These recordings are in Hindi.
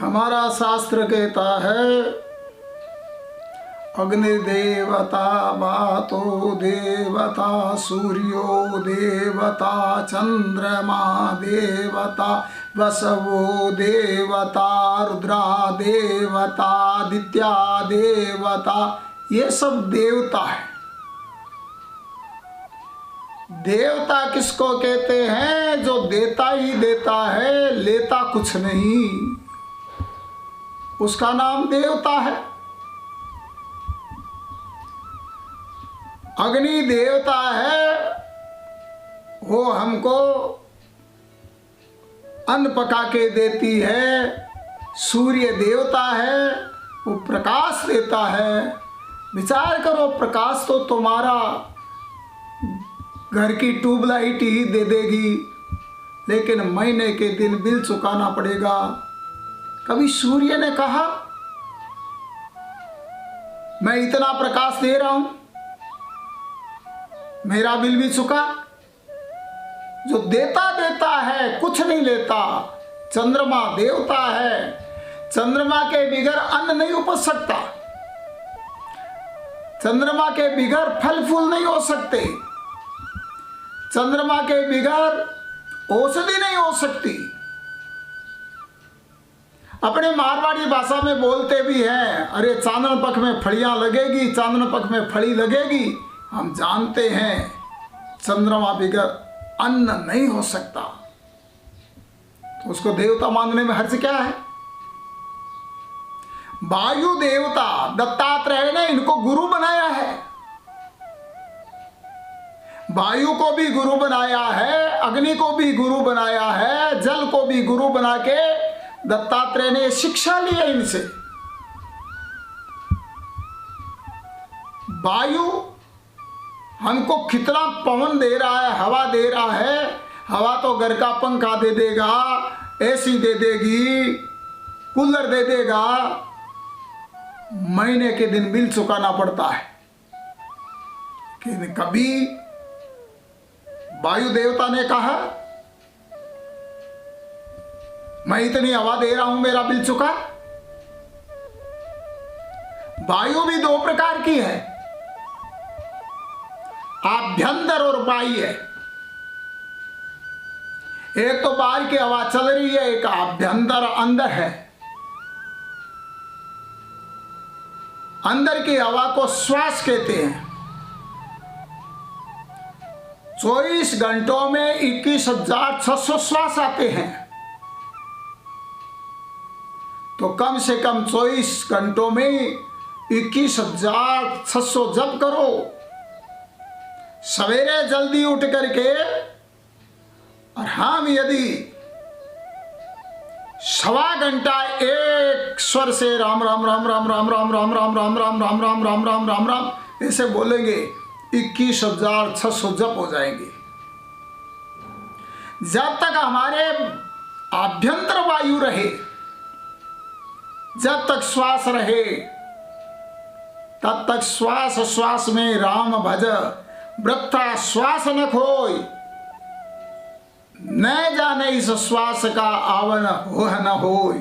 हमारा शास्त्र कहता है अग्निदेवता वातो देवता सूर्यो देवता चंद्रमा देवता वसवो देवता रुद्रा देवता आदित्या देवता, ये सब देवता है। देवता किसको कहते हैं? जो देता ही देता है, लेता कुछ नहीं, उसका नाम देवता है। अग्नि देवता है, वो हमको अन्न पका के देती है। सूर्य देवता है, वो प्रकाश देता है। विचार करो, प्रकाश तो तुम्हारा घर की ट्यूबलाइट ही दे देगी, लेकिन महीने के दिन बिल चुकाना पड़ेगा। कभी सूर्य ने कहा मैं इतना प्रकाश दे रहा हूं, मेरा बिल भी चुका? जो देता देता है, कुछ नहीं लेता। चंद्रमा देवता है, चंद्रमा के बिगर अन्न नहीं उपज सकता, चंद्रमा के बिगर फल फूल नहीं हो सकते, चंद्रमा के बिगर औषधि नहीं हो सकती। अपने मारवाड़ी भाषा में बोलते भी हैं, अरे चांदन पख में फलियां लगेगी, चांदन पख में फली लगेगी। हम जानते हैं चंद्रमा बिगर अन्न नहीं हो सकता, तो उसको देवता मानने में हर्ज क्या है? वायु देवता दत्तात्रेय ने इनको गुरु बनाया है, वायु को भी गुरु बनाया है, अग्नि को भी गुरु बनाया है, जल को भी गुरु बना के दत्तात्रेय ने शिक्षा ली है इनसे। वायु हमको कितना पवन दे रहा है, हवा दे रहा है। हवा तो घर का पंखा दे देगा, एसी दे देगी, कूलर दे देगा, महीने के दिन बिल चुकाना पड़ता है। लेकिन कभी वायु देवता ने कहा मैं इतनी हवा दे रहा हूं, मेरा बिल चुका? वायु भी दो प्रकार की है, आभ्यंतर और बाह्य। एक तो बाहर की हवा चल रही है, एक आभ्यंतर अंदर है। अंदर की हवा को श्वास कहते हैं। 24 घंटों में 21,600 श्वास आते हैं, तो कम से कम 24 घंटों में 21,600 जप करो। सवेरे जल्दी उठ करके, और हम यदि 1.25 घंटा एक स्वर से राम राम राम राम राम राम राम राम राम राम राम राम राम राम राम राम ऐसे बोलेंगे, 21,600 जप हो जाएंगे। जब तक हमारे आभ्यंतर वायु रहे, जब तक श्वास रहे, तब तक श्वास श्वास में राम भज, वृथा श्वास न खोय, न जाने इस श्वास का आवन हो न होय।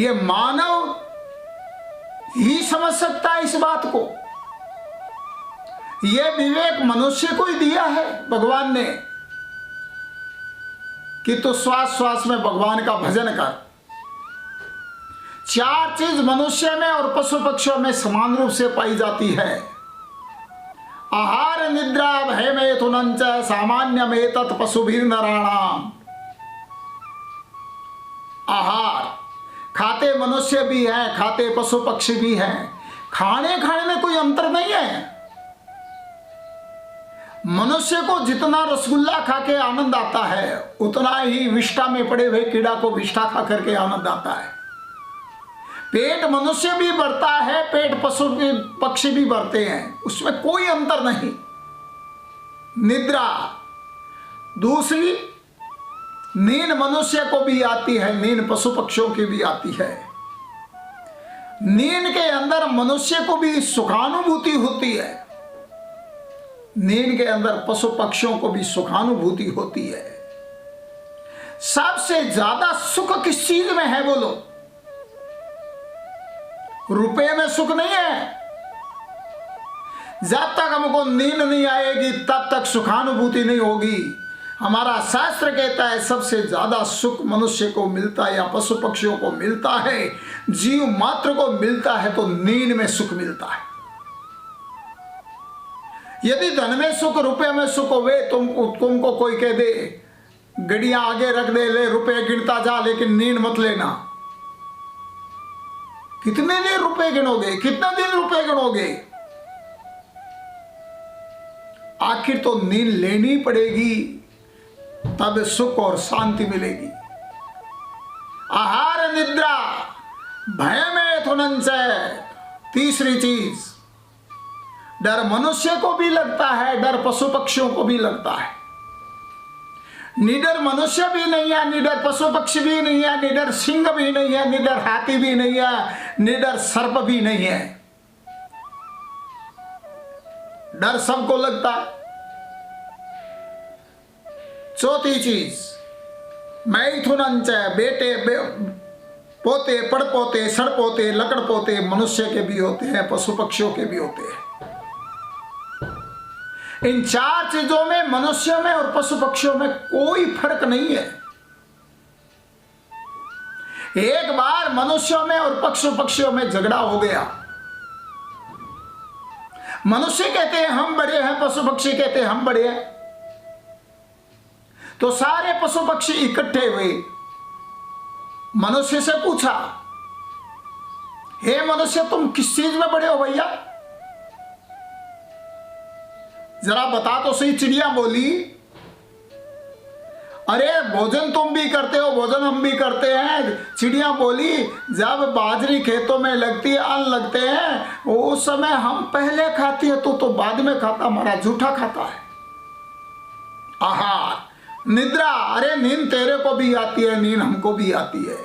ये मानव ही समझ सकता है इस बात को। ये विवेक मनुष्य को ही दिया है भगवान ने कि तो श्वास श्वास में भगवान का भजन कर। 4 चीज मनुष्य में और पशु पक्षियों में समान रूप से पाई जाती है। आहार निद्रा भय मैथुनंच सामान्य में तत् पशुभिर नराणाम। आहार खाते मनुष्य भी हैं, खाते पशु पक्षी भी हैं। खाने में कोई अंतर नहीं है। मनुष्य को जितना रसगुल्ला खा के आनंद आता है, उतना ही विष्ठा में पड़े हुए कीड़ा को विष्ठा खा करके आनंद आता है। पेट मनुष्य भी भरता है, पेट पशु पक्षी भी भरते हैं, उसमें कोई अंतर नहीं। निद्रा दूसरी, नींद मनुष्य को भी आती है, नींद पशु पक्षियों की भी आती है। नींद के अंदर मनुष्य को भी सुखानुभूति होती है, नींद के अंदर पशु पक्षियों को भी सुखानुभूति होती है। सबसे ज्यादा सुख किस चीज में है बोलो? रुपए में सुख नहीं है। जब तक हमको नींद नहीं आएगी तब तक सुखानुभूति नहीं होगी। हमारा शास्त्र कहता है सबसे ज्यादा सुख मनुष्य को मिलता है या पशु पक्षियों को मिलता है, जीव मात्र को मिलता है तो नींद में सुख मिलता है। यदि धन में सुख, रुपए में सुख होवे, तुमको कोई कह दे गड़ियां आगे रख दे, ले रुपए गिनता जा लेकिन नींद मत लेना, कितने दिन रुपए गिनोगे? कितना दिन रुपए गिनोगे? आखिर तो नींद लेनी पड़ेगी, तब सुख और शांति मिलेगी। आहार निद्रा भय में थुनंचय। तीसरी चीज, डर मनुष्य को भी लगता है, डर पशु पक्षियों को भी लगता है। निडर मनुष्य भी नहीं है, निडर पशु पक्षी भी नहीं है, निडर सिंह भी नहीं है, निडर हाथी भी नहीं है, निडर सर्प भी नहीं है। डर सबको लगता है। चौथी चीज, मैथुनंचय, बेटे पोते, पड़पोते, सड़पोते, लकड़पोते मनुष्य के भी होते हैं, पशु पक्षियों के भी होते हैं। इन चार चीजों में, मनुष्यों में और पशु पक्षियों में कोई फर्क नहीं है। एक बार मनुष्यों में और पशु पक्षियों में झगड़ा हो गया, मनुष्य कहते हैं हम बड़े हैं, पशु पक्षी कहते हैं हम बड़े हैं, तो सारे पशु पक्षी इकट्ठे हुए, मनुष्य से पूछा, हे मनुष्य तुम किस चीज में बड़े हो भैया? जरा बता तो सही। चिड़िया बोली, अरे भोजन तुम भी करते हो, भोजन हम भी करते हैं। चिड़िया बोली, जब बाजरी खेतों में लगती है, अन्न लगते हैं, उस समय हम पहले खाती है, तो बाद में खाता, हमारा झूठा खाता है। आहार निद्रा, अरे नींद तेरे को भी आती है, नींद हमको भी आती है।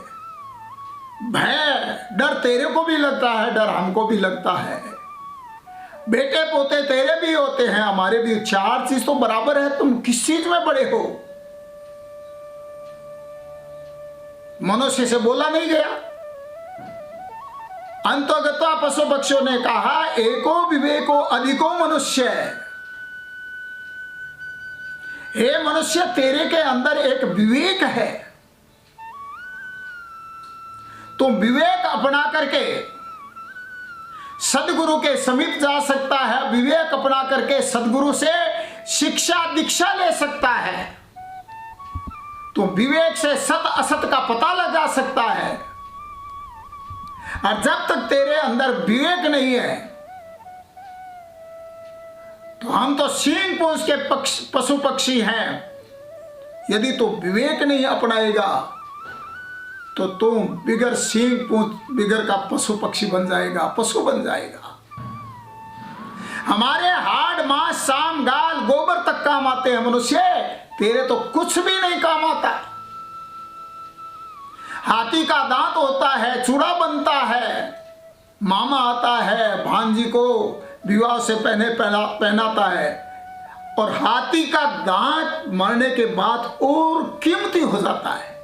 भय, डर तेरे को भी लगता है, डर हमको भी लगता है। बेटे पोते तेरे भी होते हैं, हमारे भी। चार चीज तो बराबर है, तुम किस चीज में बड़े हो? मनुष्य से बोला नहीं गया। अंतोगता पशु पक्षियों ने कहा, एको विवेको अधिको मनुष्य। हे मनुष्य, तेरे के अंदर एक विवेक है, तुम विवेक अपना करके सदगुरु के समीप जा सकता है, विवेक अपना करके सदगुरु से शिक्षा दीक्षा ले सकता है, तो विवेक से सत असत का पता लगा सकता है। और जब तक तेरे अंदर विवेक नहीं है, तो हम तो सींग पूंछ के पशु पक्षी हैं। यदि तू विवेक नहीं अपनाएगा तो तुम बिगर सींग पूंछ, बिगर का पशु पक्षी बन जाएगा, पशु बन जाएगा। हमारे हाड़ मांस शाम गाल गोबर तक काम आते हैं मनुष्य, तेरे तो कुछ भी नहीं काम आता। हाथी का दांत होता है, चूड़ा बनता है, मामा आता है भांजी को विवाह से पहनाता है, और हाथी का दांत मरने के बाद और कीमती हो जाता है।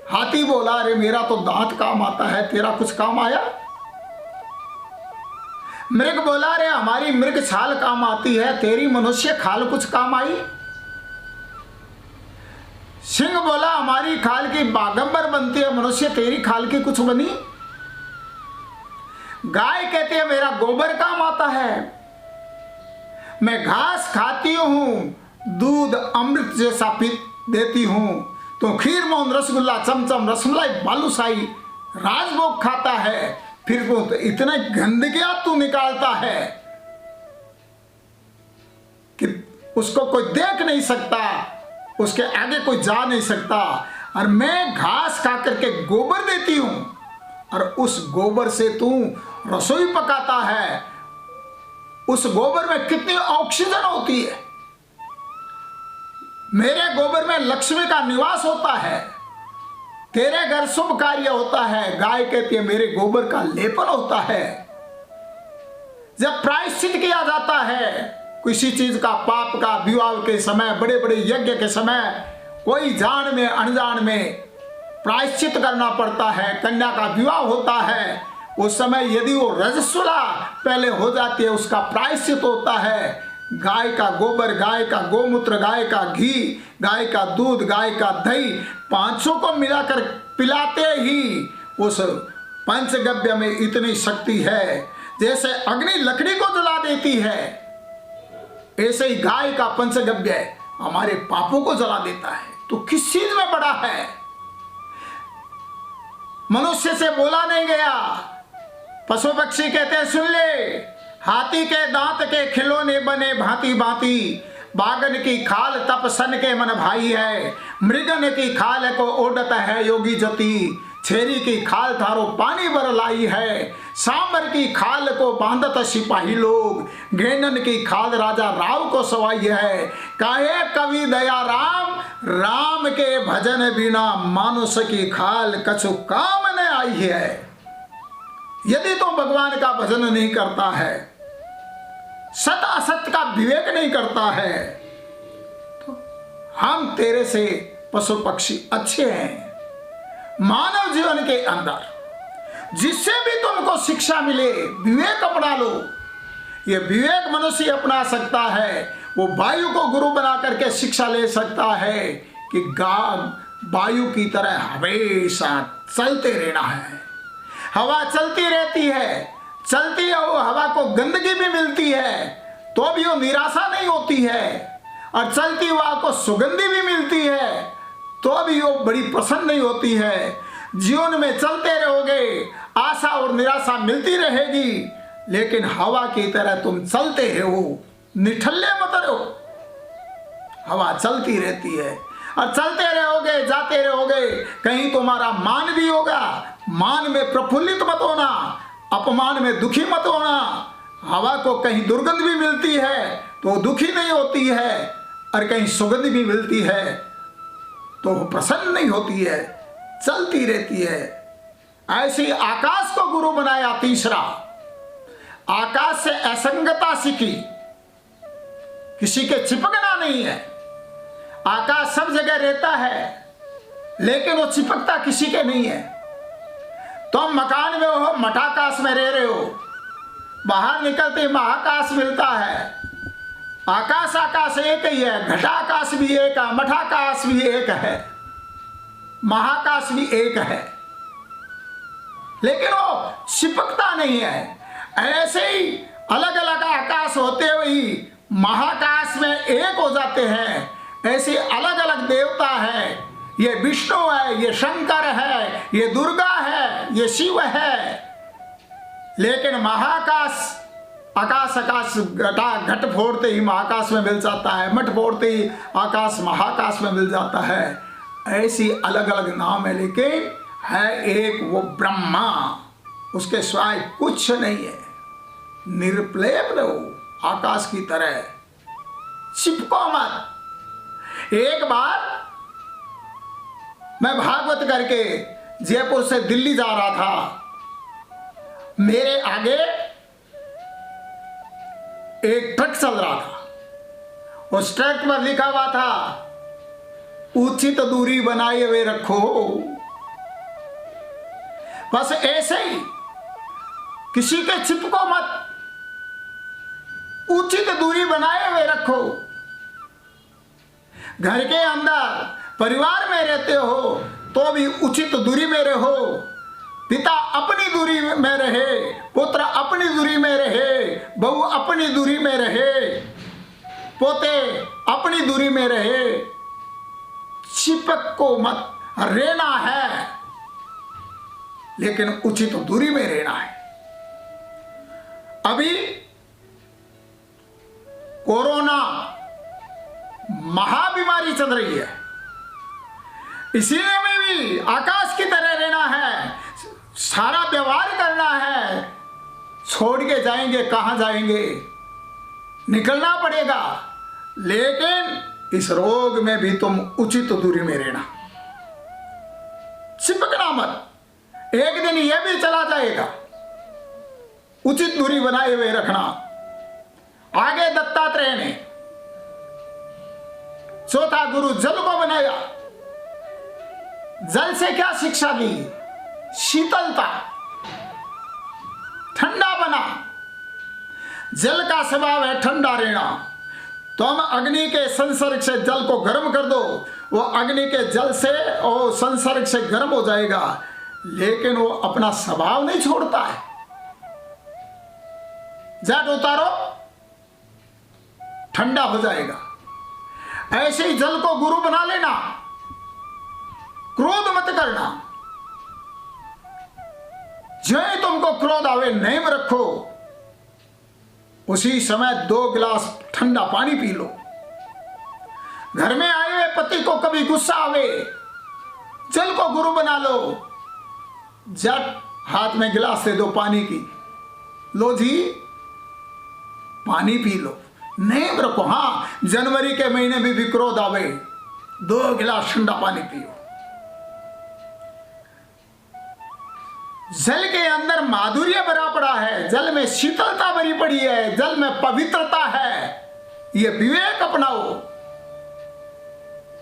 हाथी बोला, अरे मेरा तो दांत काम आता है, तेरा कुछ काम आया? मृग बोला, अरे हमारी मृग छाल काम आती है, तेरी मनुष्य खाल कुछ काम आई? सिंह बोला, हमारी खाल की बागंबर बनती है, मनुष्य तेरी खाल की कुछ बनी? गाय कहती है मेरा गोबर काम आता है, मैं घास खाती हूं, दूध अमृत जैसा पी देती हूं, तो खीर मोहन रसगुल्ला चमचम रसमलाई बालूशाही राजभोग खाता है, फिर वो तो इतना गंदगियां तू निकालता है कि उसको कोई देख नहीं सकता, उसके आगे कोई जा नहीं सकता। और मैं घास खा करके गोबर देती हूं, और उस गोबर से तू रसोई पकाता है। उस गोबर में कितनी ऑक्सीजन होती है। मेरे गोबर में लक्ष्मी का निवास होता है, तेरे घर शुभ कार्य होता है। गाय कहती है मेरे गोबर का लेपन होता है। जब प्रायश्चित किया जाता है किसी चीज का, पाप का, विवाह के समय, बड़े बड़े यज्ञ के समय, कोई जान में अनजान में प्रायश्चित करना पड़ता है। कन्या का विवाह होता है, उस समय यदि वो रजस्वला पहले हो जाती है, उसका प्रायश्चित होता है। गाय का गोबर, गाय का गोमूत्र, गाय का घी, गाय का दूध, गाय का दही, पांचों को मिलाकर पिलाते ही उस पंचगव्य में इतनी शक्ति है। जैसे अग्नि लकड़ी को जला देती है, ऐसे ही गाय का पंचगव्य हमारे पापों को जला देता है। तो किस चीज में बड़ा है? मनुष्य से बोला नहीं गया। पशु पक्षी कहते हैं सुन ले, हाथी के दांत के खिलौने बने भांति भांति, बागन की खाल तप सन के मन भाई है, मृगन की खाल को ओडत है योगी जति, छेरी की खाल थारो पानी भर लाई है, सांबर की खाल को बांधत सिपाही लोग, गेनन की खाल राजा राव को सवाई है, काहे कवि दया राम, राम के भजन बिना मानुष की खाल कछु काम न आई है। यदि तुम भगवान का भजन नहीं करता है, सत असत का विवेक नहीं करता है, तो हम तेरे से पशु पक्षी अच्छे हैं। मानव जीवन के अंदर जिससे भी तुमको शिक्षा मिले, विवेक अपना लो। ये विवेक मनुष्य अपना सकता है। वो वायु को गुरु बना करके शिक्षा ले सकता है कि वायु की तरह हमेशा चलते रहना है। हवा चलती रहती है, चलती है, वो हवा को गंदगी भी मिलती है तो भी वो निराशा नहीं होती है, और चलती हवा को सुगंधी भी मिलती है तो भी वो बड़ी प्रसन्न नहीं होती है। जीवन में चलते रहोगे, आशा और निराशा मिलती रहेगी, लेकिन हवा की तरह तुम चलते हो, निठल्ले मत रहो। हवा चलती रहती है और चलते रहोगे, जाते रहोगे, कहीं तुम्हारा मान भी होगा। मान में प्रफुल्लित मत होना, अपमान में दुखी मत होना। हवा को कहीं दुर्गंध भी मिलती है तो दुखी नहीं होती है, और कहीं सुगंध भी मिलती है तो प्रसन्न नहीं होती है, चलती रहती है। ऐसी आकाश को गुरु बनाया। तीसरा, आकाश से असंगता सीखी, किसी के चिपकना नहीं है। आकाश सब जगह रहता है, लेकिन वो चिपकता किसी के नहीं है। तुम मकान में हो, मठाकाश में रह रहे हो, बाहर निकलते महाकाश मिलता है। आकाश आकाश एक ही है, घटाकाश भी एक है, मठाकाश भी एक है, महाकाश भी एक है, लेकिन वो चिपकता नहीं है। ऐसे ही अलग अलग आकाश होते हुए महाकाश में एक हो जाते हैं। ऐसे अलग अलग देवता है, ये विष्णु है, ये शंकर है, ये दुर्गा है, ये शिव है, लेकिन महाकाश, आकाश आकाश घट फोड़ते ही महाकाश में मिल जाता है, मठ फोड़ते ही आकाश महाकाश में मिल जाता है। ऐसी अलग अलग नाम है, लेकिन है एक वो ब्रह्मा, उसके सिवाय कुछ नहीं है। निर्प्लेप रहो, आकाश की तरह चिपको मत। एक बार मैं भागवत करके जयपुर से दिल्ली जा रहा था, मेरे आगे एक ट्रक चल रहा था। उस ट्रक पर लिखा हुआ था, उचित दूरी बनाए हुए रखो। बस ऐसे ही किसी के चिपको मत, उचित दूरी बनाए हुए रखो। घर के अंदर परिवार में रहते हो तो भी उचित दूरी में रहो। पिता अपनी दूरी में रहे, पुत्र अपनी दूरी में रहे, बहू अपनी दूरी में रहे, पोते अपनी दूरी में रहे। चिपक को मत, रहना है लेकिन उचित दूरी में रहना है। अभी कोरोना महाबीमारी चल रही है, इसीलिए में भी आकाश की तरह रहना है, सारा व्यवहार करना है। छोड़ के जाएंगे, कहां जाएंगे, निकलना पड़ेगा, लेकिन इस रोग में भी तुम उचित दूरी में रहना, चिपकना मत। एक दिन यह भी चला जाएगा, उचित दूरी बनाए हुए रखना। आगे दत्तात्रेय ने चौथा गुरु जल को बनाया। जल से क्या शिक्षा दी? शीतलता, ठंडा बना। जल का स्वभाव है ठंडा रहना। तो हम अग्नि के संसर्ग से जल को गर्म कर दो, वो अग्नि के जल से और संसर्ग से गर्म हो जाएगा, लेकिन वो अपना स्वभाव नहीं छोड़ता है। जाट उतारो, ठंडा हो जाएगा। ऐसे ही जल को गुरु बना लेना, क्रोध मत करना। जो तुमको क्रोध आवे नेम रखो, उसी समय 2 गिलास ठंडा पानी पी लो। घर में आए हुए पति को कभी गुस्सा आवे, जल को गुरु बना लो। जब हाथ में गिलास दे दो पानी की, लो जी पानी पी लो, नेम रखो। हां, जनवरी के महीने में भी क्रोध आवे, 2 गिलास ठंडा पानी पियो। जल के अंदर माधुर्य भरा पड़ा है, जल में शीतलता भरी पड़ी है, जल में पवित्रता है। ये विवेक अपनाओ।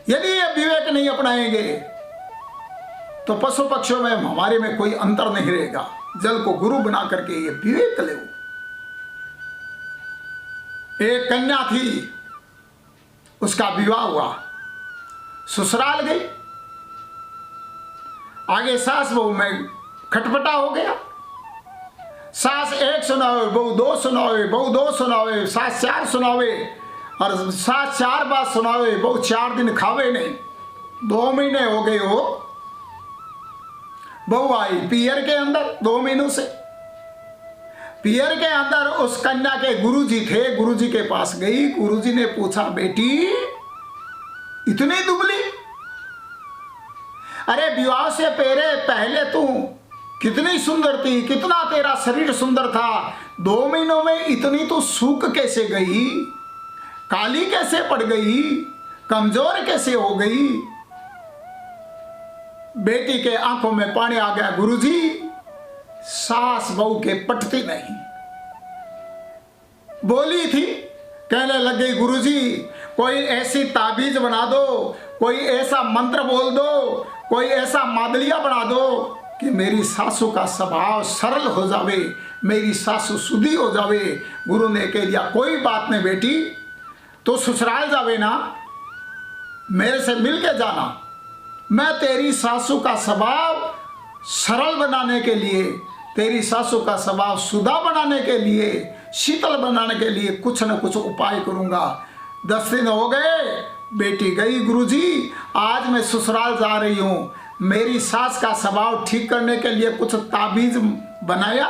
यदि ये विवेक नहीं अपनाएंगे तो पशु पक्षियों में हमारे में कोई अंतर नहीं रहेगा। जल को गुरु बना करके ये विवेक ले। एक कन्या थी, उसका विवाह हुआ, ससुराल गई। आगे सास बहू में खटपटा हो गया। सास 1 सुनावे, बहू 2 सुनावे, बहू 2 सुनावे, सास 4 सुनावे, और सास 4 बात सुनावे, बहू 4 दिन खावे नहीं। 2 महीने हो गए हो, बहू आई पियर के अंदर 2 महीनों से। पियर के अंदर उस कन्या के गुरुजी थे, गुरुजी के पास गई। गुरुजी ने पूछा, बेटी इतनी दुबली? अरे विवाह से पहले तू कितनी सुंदर थी, कितना तेरा शरीर सुंदर था, 2 महीनों में इतनी तो सूख कैसे गई, काली कैसे पड़ गई, कमजोर कैसे हो गई? बेटी के आंखों में पानी आ गया। गुरुजी, सास बहू के पटती नहीं। बोली थी, कहने लग गई, गुरुजी कोई ऐसी ताबीज बना दो, कोई ऐसा मंत्र बोल दो, कोई ऐसा मादलिया बना दो कि मेरी सासू का स्वभाव सरल हो जावे, मेरी सासू सुधी हो जावे। गुरु ने कह दिया, कोई बात नहीं बेटी, तो ससुराल जावे ना, मेरे से मिल के जाना। मैं तेरी सासू का स्वभाव सरल बनाने के लिए, तेरी सासू का स्वभाव सुधा बनाने के लिए, शीतल बनाने के लिए कुछ न कुछ उपाय करूंगा। 10 दिन हो गए, बेटी गई, गुरुजी आज मैं ससुराल जा रही हूँ, मेरी सास का स्वभाव ठीक करने के लिए कुछ ताबीज बनाया।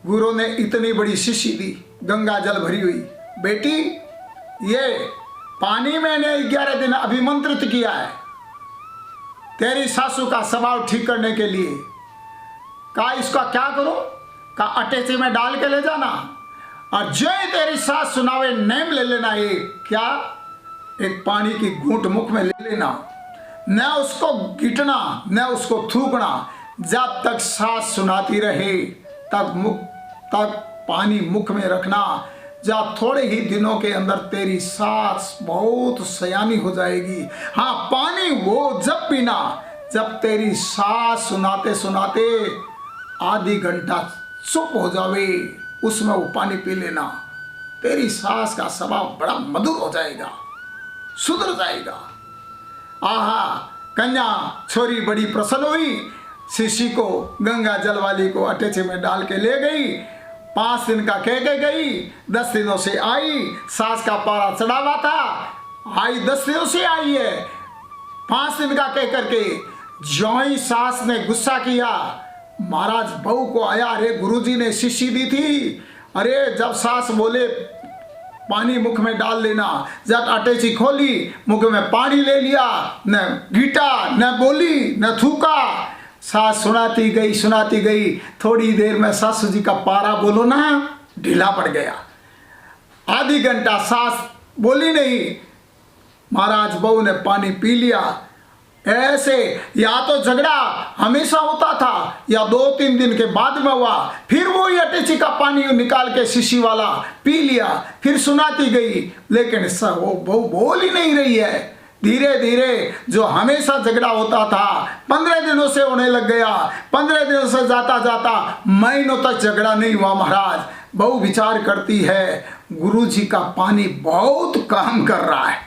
गुरु ने इतनी बड़ी शीशी दी, गंगा जल भरी हुई। बेटी ये पानी मैंने 11 दिन अभिमंत्रित किया है तेरी सासू का स्वभाव ठीक करने के लिए। कहा इसका क्या करो? कहा अटेची में डाल के ले जाना, और जो ही तेरी सास सुनावे नेम ले लेना। ये क्या? एक पानी की घूंट मुख में ले लेना, न उसको गिटना न उसको थूकना। जब तक सास सुनाती रहे तक पानी मुख में रखना। जब थोड़े ही दिनों के अंदर तेरी सास बहुत सयानी हो जाएगी। हाँ, पानी वो जब पीना जब तेरी सास सुनाते सुनाते आधी घंटा चुप हो जावे, उसमें वो पानी पी लेना। तेरी सास का स्वभाव बड़ा मधुर हो जाएगा, सुधर जाएगा। आहा, कन्या छोरी बड़ी प्रसन्न हुई, शिशी को गंगा जल वाली को अटेचे में डाल के ले गई। 5 दिन का कह के गई, 10 दिनों से आई। सास का पारा चढ़ा हुआ था, आई 10 दिनों से आई है। 5 दिन का कह करके जो ही सास ने गुस्सा किया, महाराज बहू को आया, अरे गुरुजी ने शिशी दी थी, अरे जब सास बोले पानी मुख में डाल लेना, जब अटेची खोली मुख में पानी ले लिया, न गीटा न बोली न थूका। सास सुनाती गई, थोड़ी देर में सासू जी का पारा बोलो ना ढीला पड़ गया। आधी घंटा सास बोली नहीं, महाराज बहू ने पानी पी लिया। ऐसे या तो झगड़ा हमेशा होता था या 2-3 दिन के बाद में हुआ। फिर वो अटेची का पानी निकाल के शीशी वाला पी लिया, फिर सुनाती गई, लेकिन वो बहू बोल ही नहीं रही है। धीरे धीरे जो हमेशा झगड़ा होता था 15 दिनों से होने लग गया। 15 दिनों से जाता जाता महीनों तक झगड़ा नहीं हुआ। महाराज बहू विचार करती है गुरु जी का पानी बहुत काम कर रहा है।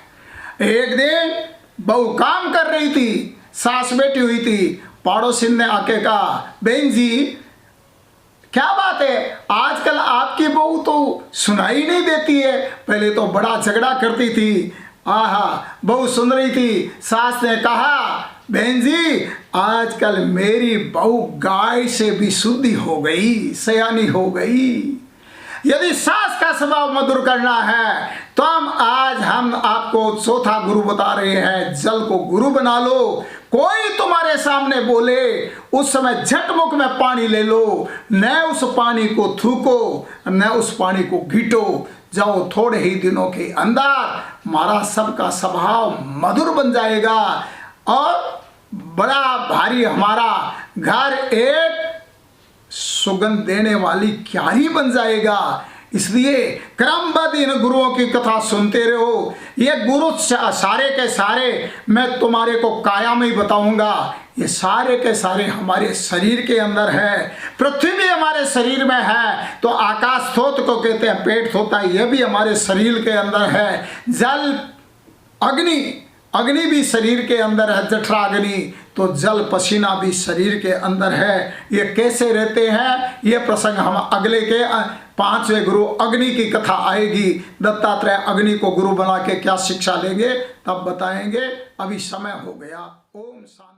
एक दिन बहू काम कर रही थी, सास बैठी हुई थी। पड़ोसी ने आके कहा, बहन जी क्या बात है, आजकल आपकी बहू तो सुनाई नहीं देती है, पहले तो बड़ा झगड़ा करती थी। आहा, बहू सुन रही थी। सास ने कहा, बहन जी आजकल मेरी बहू गाय से भी शुद्धि हो गई, सयानी हो गई। यदि सास का स्वभाव मधुर करना है तो हम आपको चौथा गुरु बता रहे हैं, जल को गुरु बना लो। कोई तुम्हारे सामने बोले उस समय झटमुख में पानी ले लो, न उस पानी को थूको न उस पानी को घीटो। जाओ, थोड़े ही दिनों के अंदर हमारा सबका स्वभाव मधुर बन जाएगा और बड़ा भारी हमारा घर एक सुगंध देने वाली क्यारी बन जाएगा। इसलिए क्रमबद्ध इन गुरुओं की कथा सुनते रहो। ये गुरु सारे के सारे मैं तुम्हारे को काया में ही बताऊंगा। ये सारे के सारे हमारे शरीर के अंदर है। पृथ्वी भी हमारे शरीर में है तो आकाश थोत को कहते हैं पेट थोता, ये भी हमारे शरीर के अंदर है। जल अग्नि भी शरीर के अंदर है, जठरा अग्नि, तो जल पसीना भी शरीर के अंदर है। ये कैसे रहते हैं ये प्रसंग हम अगले के 5वें गुरु अग्नि की कथा आएगी। दत्तात्रेय अग्नि को गुरु बना के क्या शिक्षा लेंगे तब बताएंगे। अभी समय हो गया। ओम शांति।